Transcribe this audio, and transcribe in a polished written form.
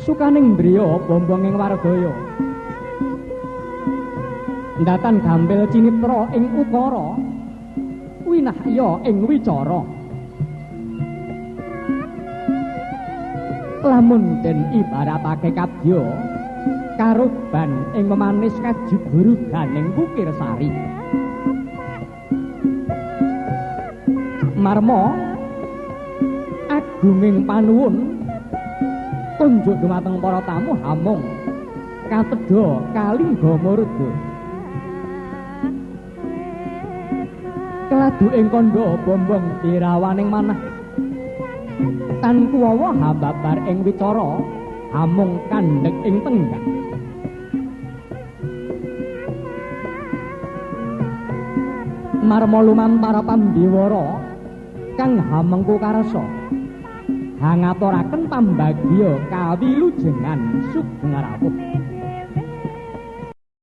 Sukaning driya bombong ing Wardaya. Ndatan gampil cinitra ing ukara. Winahya ing wicara. Lamun den ibaratake kadya karo ban ing memanis kajuburuganing Kukir Sari. Marma agunging panuwun tunjuk dumateng para tamu hamung katedha Kalingga Murda. Keladu ing kandha bombong dirawaning manah. Tan kuwawa hambabar ing wicara hamung kandhek ing tenggang. Marma lumantar pambiwara kang hamengku karsa hangaturaken pambagya kawilujengan sugeng rawuh.